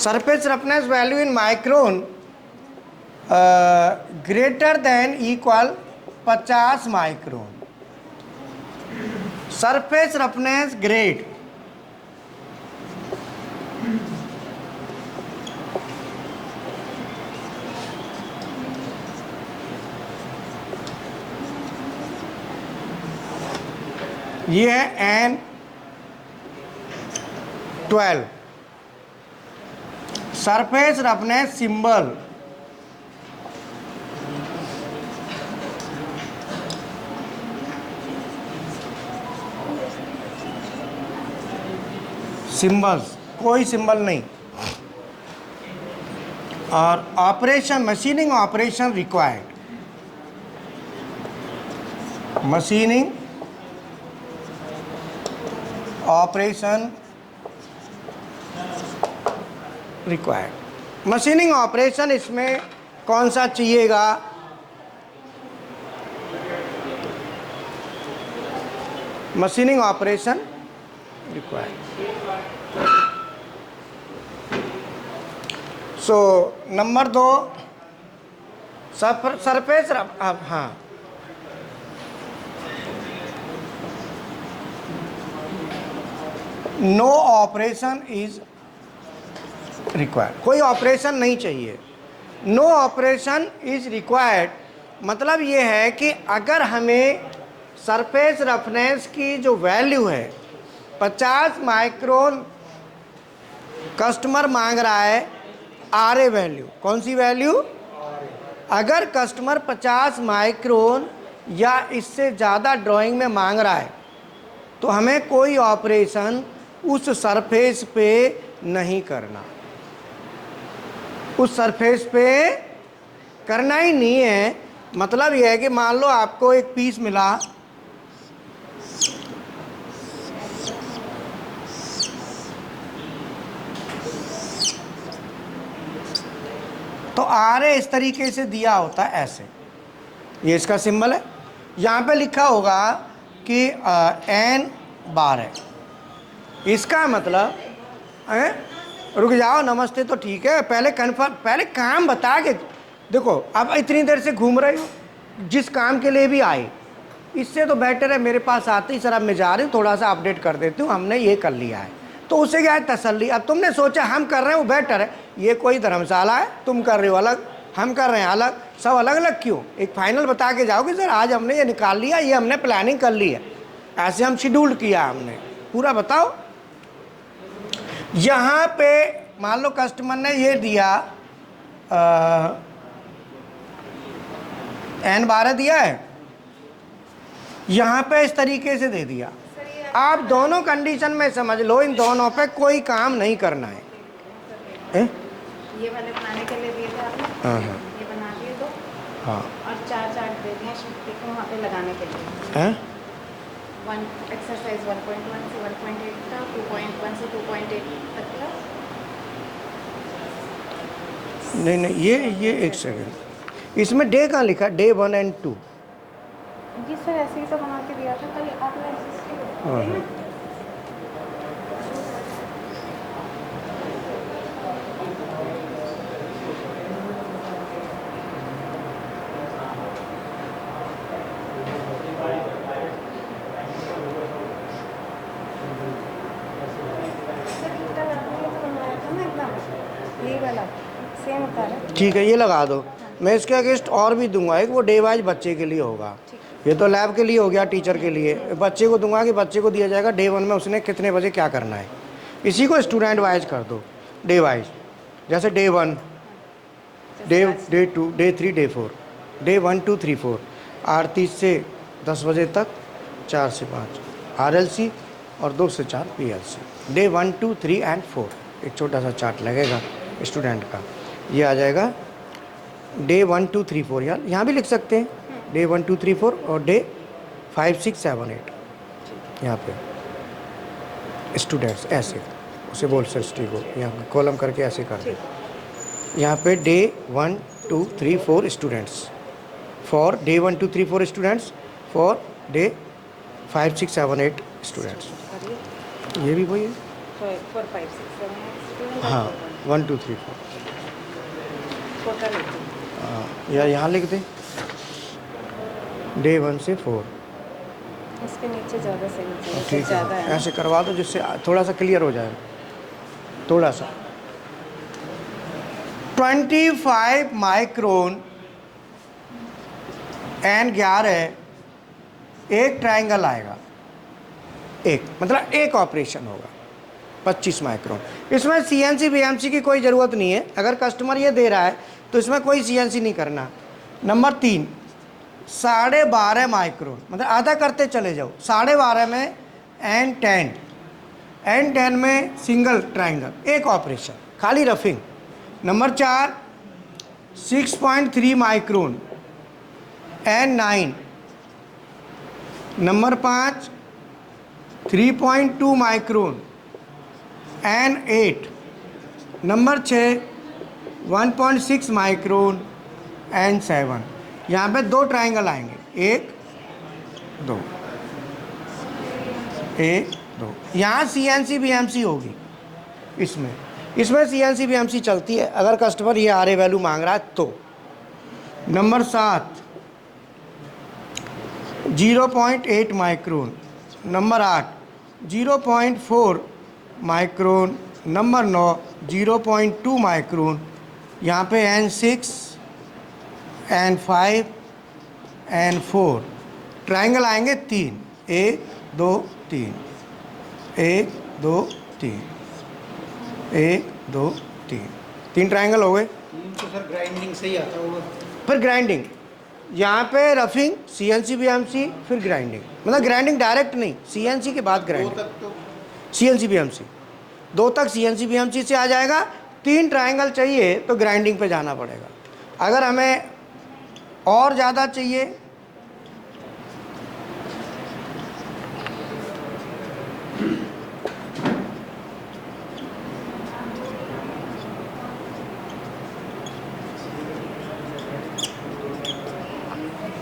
Surface roughness value in micron greater than equal 50 micron. Surface roughness grade ये है N12। Surface roughness symbol symbols, कोई symbol नहीं। और operation machining operation required, machining operation required. Machining operation इसमें कौन सा चाहिएगा? Machining operation required. So number 2 surface, हाँ, नो ऑपरेशन इज रिक्वायर्ड, कोई ऑपरेशन नहीं चाहिए। नो ऑपरेशन इज रिक्वायर्ड मतलब ये है कि अगर हमें सरफेस रफनेस की जो वैल्यू है 50 माइक्रोन कस्टमर मांग रहा है, आरए वैल्यू, कौन सी वैल्यू? अगर कस्टमर 50 माइक्रोन या इससे ज़्यादा ड्राइंग में मांग रहा है तो हमें कोई ऑपरेशन उस सरफेस पे नहीं करना, उस सरफेस पे करना ही नहीं है। मतलब यह है कि मान लो आपको एक पीस मिला, तो आरए इस तरीके से दिया होता है, ऐसे, ये इसका सिंबल है। यहाँ पे लिखा होगा कि N12 है, इसका मतलब रुक जाओ, नमस्ते तो ठीक है, पहले कन्फर्म, पहले काम बता के देखो। अब इतनी देर से घूम रहे हो, जिस काम के लिए भी आए, इससे तो बेटर है मेरे पास आते ही सर अब मैं जा रही हूँ, थोड़ा सा अपडेट कर देती हूँ, हमने ये कर लिया है, तो उससे क्या है, तसल्ली। अब तुमने सोचा हम कर रहे हैं वो बेटर है, ये कोई धर्मशाला है, तुम कर रहे हो अलग, हम कर रहे हैं अलग, सब अलग अलग क्यों? एक फाइनल बता के जाओ कि सर आज हमने ये निकाल लिया, ये हमने प्लानिंग कर ली है, ऐसे हम शेड्यूल किया हमने, पूरा बताओ। यहाँ पे मान लो कस्टमर ने ये दिया N12 दिया है, यहाँ पे इस तरीके से दे दिया। आप दोनों कंडीशन में समझ लो, इन दोनों पे कोई काम नहीं करना है। ये वाले बनाने के लिए दिए थे आपने, हाँ, ये बना दिए दो, हाँ, और 4 चार्ट दे दिए शिफ्ट को वहाँ पे लगाने के लिए। हैं? एक्सरसाइज 1.1 से 1.8 का, 2.1 से 2.8 तक का। नहीं नहीं, ये एक सेकंड, इसमें डे कहाँ लिखा? डे 1 और 2। जी सर, ऐसे ही तो बना के दिया था कल आपने। हाँ, ये वाला सेम होता है। ठीक है, ये लगा दो। मैं इसके अगेंस्ट और भी दूंगा एक, वो डे वाइज बच्चे के लिए होगा। ये तो लैब के लिए हो गया, टीचर के लिए बच्चे को दूंगा कि बच्चे को दिया जाएगा डे 1 में उसने कितने बजे क्या करना है, इसी को स्टूडेंट वाइज कर दो, डे वाइज। जैसे day 1, day 2, day 3, day 4, day 1, 2, 3, 4, 8:30 से 10 बजे तक, 4 से 5 RLC और 2 से 4 PLC। डे 1, 2, 3 एंड 4 एक छोटा सा चार्ट लगेगा स्टूडेंट का, ये आ जाएगा डे 1, 2, 3, 4। यार यहाँ भी लिख सकते हैं डे 1, 2, 3, 4 और डे 5, 6, 7, 8 यहाँ पे स्टूडेंट्स, ऐसे उसे बोल सकते को यहाँ कॉलम करके ऐसे कर दे। यहाँ पे day 1, 2, 3, 4 students, for day 1, 2, 3, 4 students, for day 5, 6, 7, 8 students. ये भी वही है, 4, 5, 6, 7 हाँ। 1 2 3 4 टोटल या यहाँ लिख दे डे 1 से 4। इसके नीचे ज़्यादा सही चाहिए, ठीक ज़्यादा है, है। ऐसे करवा दो जिससे थोड़ा सा क्लियर हो जाए, थोड़ा सा। 25 माइक्रोन एंड 11 एक ट्रायंगल आएगा, एक मतलब एक ऑपरेशन होगा 25 माइक्रोन। इसमें CNC BMC की कोई ज़रूरत नहीं है, अगर कस्टमर ये दे रहा है तो इसमें कोई CNC नहीं करना। नंबर 3 12.5 माइक्रोन, मतलब आधा करते चले जाओ, 12.5 में N10 में सिंगल ट्रायंगल एक ऑपरेशन खाली roughing. Number 4 6.3 micron N9। Number 5 3.2 micron N8। Number 6 1.6 micron N7। यहाँ पे 2 ट्रायंगल आएंगे, 1 2 1 2। यहाँ CNC BMC होगी, इसमें CNC BMC चलती है अगर कस्टमर ये RA वैल्यू मांग रहा है तो। Number 7 0.8 micron. Number 8 0.4 micron. Number 9 0.2 micron. यहाँ पे N6 N5 N4 ट्रायंगल आएंगे 3, 1 2 3 1 2 3 1 2 3 3 ट्रायंगल हो गए। तो सर ग्राइंडिंग से ही आता होगा। फिर ग्राइंडिंग, यहाँ पे रफिंग CNC BMC फिर ग्राइंडिंग, मतलब ग्राइंडिंग डायरेक्ट नहीं, CNC के बाद दो ग्राइंडिंग। तक तो CNC BMC 2 तक CNC BMC से आ जाएगा। 3 ट्रायंगल चाहिए तो ग्राइंडिंग पे जाना पड़ेगा। अगर हमें और ज़्यादा चाहिए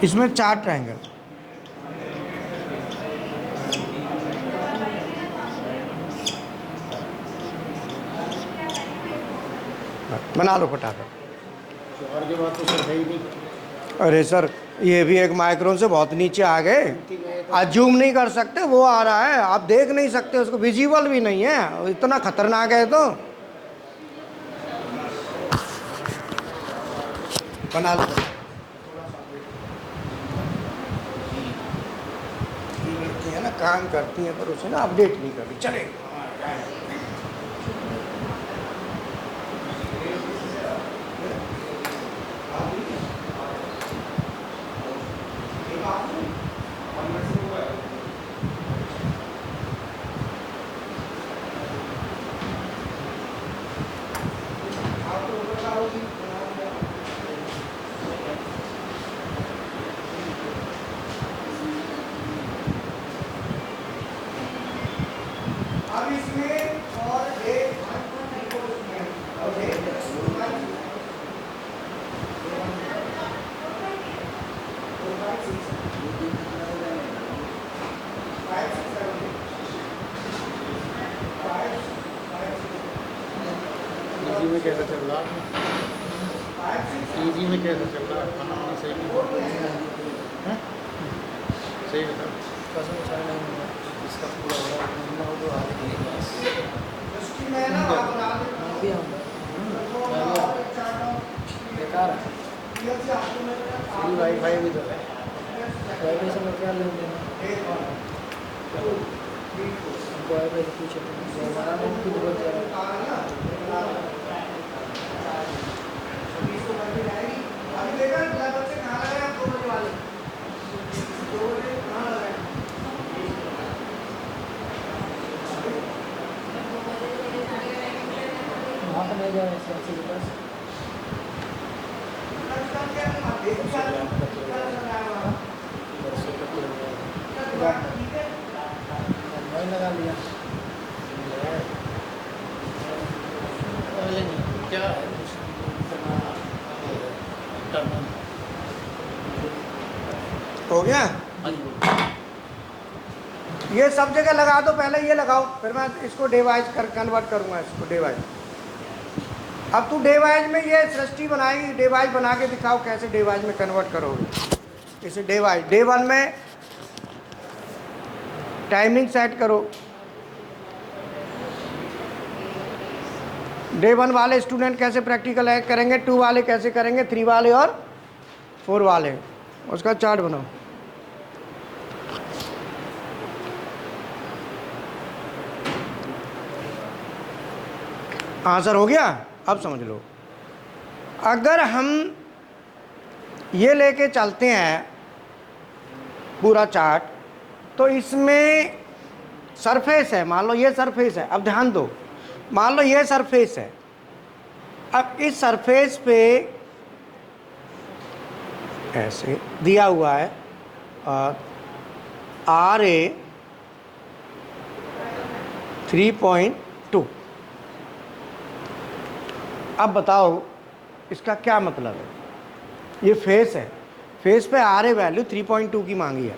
इसमें 4 ट्रायंगल। बना लो फटाफट। और के बाद तो सर है ही नहीं। अरे सर ये भी एक माइक्रोन से बहुत नीचे आ गए, आज जूम नहीं कर सकते, वो आ रहा है आप देख नहीं सकते उसको, विजिबल भी नहीं है, इतना खतरनाक है। तो बना लो। ये लड़की है ना, काम करती है पर उसे ना अपडेट नहीं करती। चले अब इसमें और एक इजी में कैसा चल रहा है? इजी में कैसा चल रहा है? खाना वाना सही नहीं है? सही बता। कसम चाय नहीं हुआ इसका पूरा हुआ महीना हो तो आगे नहीं बस मैं भी आऊँगा बेकार है फ्री वाईफाई भी तो है। वाईफाई से क्या लेन देना हमको वाईफाई से पूछे जो हमारा नहीं खुद बढ़ जाएगा। वहाँ पर नहीं जाए ऐसे के पास नहीं लगा लिया पहले नहीं क्या है करना। हो गया। हाँ जी। ये सब जगह लगा दो, पहले ये लगाओ फिर मैं इसको डिवाइस कर कन्वर्ट करूँगा इसको डिवाइस। अब तू डे वाइज में ये सृष्टि बनाएगी, डे वाइज बना के दिखाओ कैसे डे वाइज में कन्वर्ट करोगे। इसे डे वाइज, डे 1 में टाइमिंग सेट करो। डे 1 वाले स्टूडेंट कैसे प्रैक्टिकल है करेंगे, 2 वाले कैसे करेंगे, 3 वाले और 4 वाले, उसका चार्ट बनाओ। आंसर हो गया? अब समझ लो, अगर हम ये लेके चलते हैं पूरा चार्ट, तो इसमें सरफेस है, मान लो ये सरफेस है। अब ध्यान दो, मान लो ये सरफेस है। अब इस सरफेस पे ऐसे दिया हुआ है RA 3.2। अब बताओ इसका क्या मतलब है। ये फेस है, फेस पे RA वैल्यू 3.2 की मांगी है।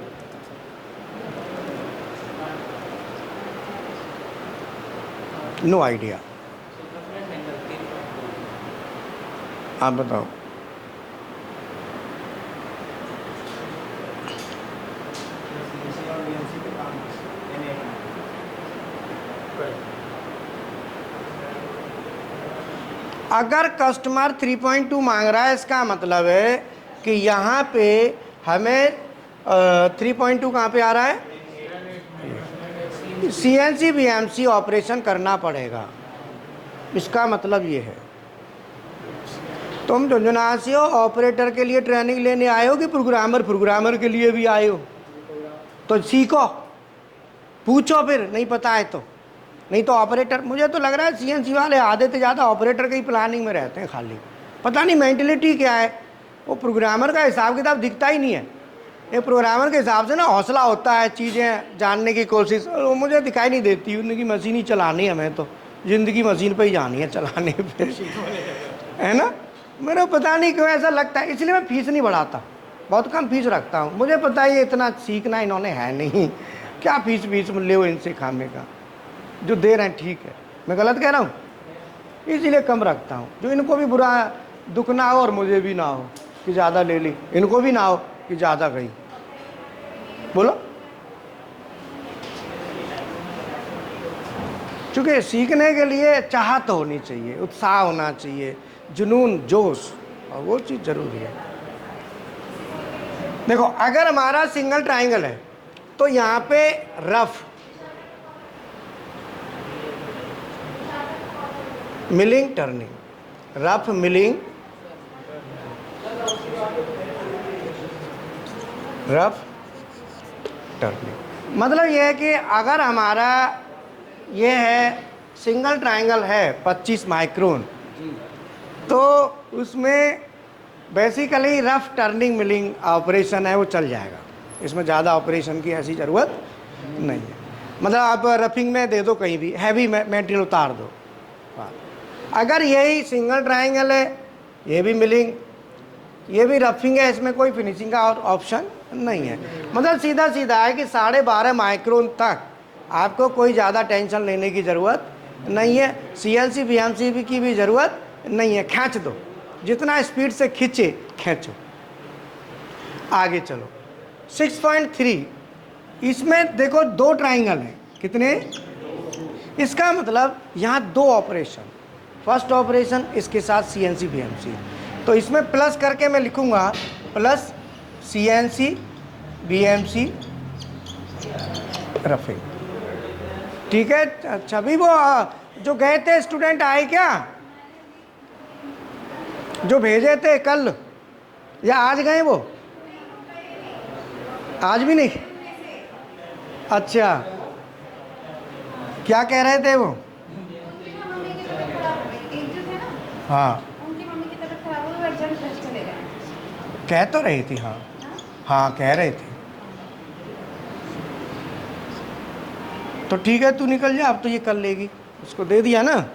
नो आइडिया, आप बताओ। अगर कस्टमर 3.2 मांग रहा है, इसका मतलब है कि यहाँ पे हमें 3.2 कहाँ पे आ रहा है, CNC BMC ऑपरेशन करना पड़ेगा। इसका मतलब ये है। तुम झुंझुना से हो, ऑपरेटर के लिए ट्रेनिंग लेने आए हो कि प्रोग्रामर के लिए भी आए हो? तो सीखो, पूछो, फिर नहीं पता है तो। नहीं तो ऑपरेटर, मुझे तो लग रहा है CNC वाले आधे से ज़्यादा ऑपरेटर की प्लानिंग में रहते हैं खाली। पता नहीं मेंटलिटी क्या है, वो प्रोग्रामर का हिसाब किताब दिखता ही नहीं है। ये प्रोग्रामर के हिसाब से ना हौसला होता है चीज़ें जानने की कोशिश, वो मुझे दिखाई नहीं देती। उनकी मशीन ही चलानी है, हमें तो ज़िंदगी मशीन पे ही जानी है, चलाने पे, है ना। मेरा पता नहीं क्यों ऐसा लगता है, इसलिए मैं फीस नहीं बढ़ाता, बहुत कम फीस रखता हूँ। मुझे पता है ये इतना सीखना इन्होंने है नहीं, क्या फीस ले हो इनसे खाने का, जो दे रहे हैं ठीक है। मैं गलत कह रहा हूँ? इसीलिए कम रखता हूँ, जो इनको भी बुरा दुख ना हो और मुझे भी ना हो कि ज़्यादा ले ली, इनको भी ना हो कि ज़्यादा गई। बोलो, चूँकि सीखने के लिए चाहत होनी चाहिए, उत्साह होना चाहिए, जुनून, जोश, और वो चीज़ ज़रूरी है। देखो, अगर हमारा सिंगल ट्राइंगल है तो यहाँ पे rough milling turning, rough milling, rough turning. मतलब ये है कि अगर हमारा ये है सिंगल ट्राइंगल है 25 माइक्रोन, तो उसमें basically rough turning milling operation है वो चल जाएगा। इसमें ज़्यादा ऑपरेशन की ऐसी ज़रूरत नहीं है। मतलब आप रफिंग में दे दो, कहीं भी हैवी मटेरियल उतार दो। अगर यही सिंगल ट्राइंगल है, ये भी मिलिंग, ये भी रफिंग है, इसमें कोई फिनिशिंग का ऑप्शन नहीं है। मतलब सीधा सीधा है कि 12.5 माइक्रोन तक आपको कोई ज़्यादा टेंशन लेने की ज़रूरत नहीं है। CNC BMC की भी ज़रूरत नहीं है। खींच दो, जितना स्पीड से खींचो। आगे चलो, 6.3, इसमें देखो 2 ट्राइंगल हैं। कितने? इसका मतलब यहाँ 2 ऑपरेशन, फर्स्ट ऑपरेशन इसके साथ CNC BMC, तो इसमें प्लस करके मैं लिखूँगा प्लस CNC BMC रफिंग। ठीक है। अच्छा, भी वो जो गए थे स्टूडेंट आए क्या, जो भेजे थे कल, या आज गए? वो आज भी नहीं? अच्छा, क्या कह रहे थे वो? हाँ, कह तो रही थी। हाँ हाँ, कह रहे थे। तो ठीक है, तू निकल जा, अब तो ये कर लेगी, उसको दे दिया ना।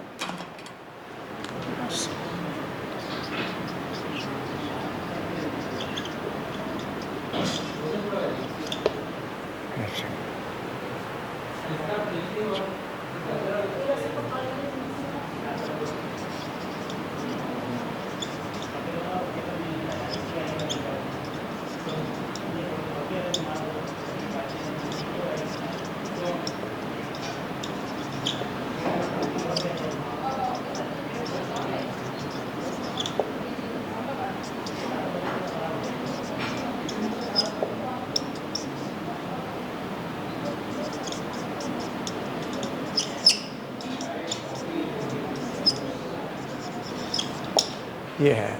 ये है।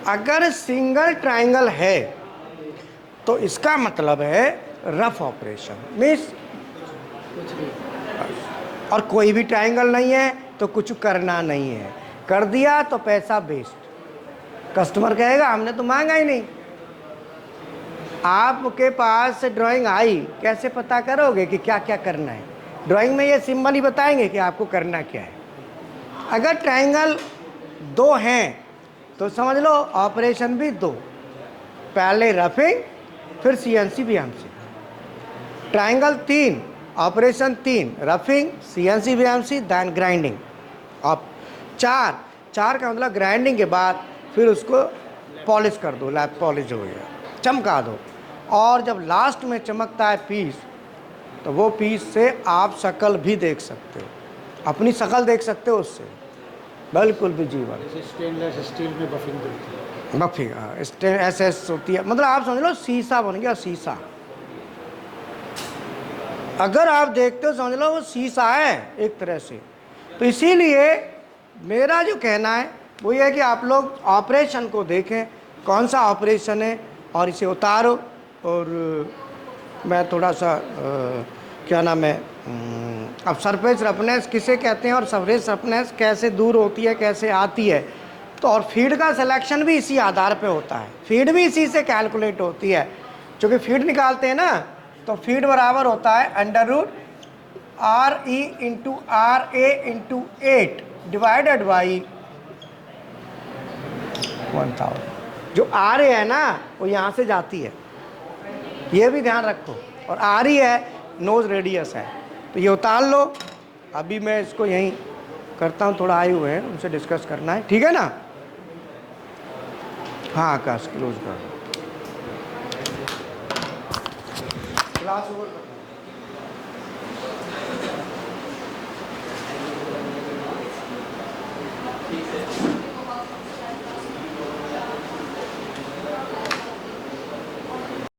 अगर सिंगल ट्रायंगल है तो इसका मतलब है रफ ऑपरेशन मीन्स, कुछ भी और कोई भी ट्रायंगल नहीं है तो कुछ करना नहीं है, कर दिया तो पैसा वेस्ट। कस्टमर कहेगा हमने तो मांगा ही नहीं। आपके पास ड्राइंग आई, कैसे पता करोगे कि क्या क्या करना है? ड्राइंग में ये सिंबल ही बताएंगे कि आपको करना क्या है। अगर ट्रायंगल 2 हैं तो समझ लो ऑपरेशन भी 2, पहले रफिंग फिर CNC VMC। Triangle 3 operation 3 roughing CNC VMC then grinding. अब 4 का मतलब ग्राइंडिंग के बाद फिर उसको पॉलिश कर दो, लैप पॉलिश हो गया, चमका दो। और जब लास्ट में चमकता है पीस, तो वो पीस से आप शक्ल भी देख सकते हो, अपनी शक्ल देख सकते हो उससे, बिल्कुल भी जीवन। जैसे स्टेनलेस स्टील में बफिंग होती है। बफी SS होती है, मतलब आप समझ लो शीशा बन गया, शीशा। अगर आप देखते हो समझ लो वो शीशा है एक तरह से। तो इसीलिए मेरा जो कहना है वो ये है कि आप लोग ऑपरेशन को देखें, कौन सा ऑपरेशन है, और इसे उतारो। और मैं थोड़ा सा क्या नाम है, अब सरफेस रफनेस किसे कहते हैं और सरफेस रफनेस कैसे दूर होती है, कैसे आती है, तो और फीड का सिलेक्शन भी इसी आधार पे होता है। फीड भी इसी से कैलकुलेट होती है, क्योंकि फीड निकालते हैं ना, तो फीड बराबर होता है √RE × RA × 8 डिवाइडेड बाई 1000। जो RA है ना वो यहाँ से जाती है, ये भी ध्यान रखो। और RE है नोज रेडियस है, तो ये उतार लो। अभी मैं इसको यहीं करता हूँ, थोड़ा आए हुए हैं उनसे डिस्कस करना है, ठीक है ना? हाँ आकाश क्लोज कर दो, क्लास ओवर कर दो।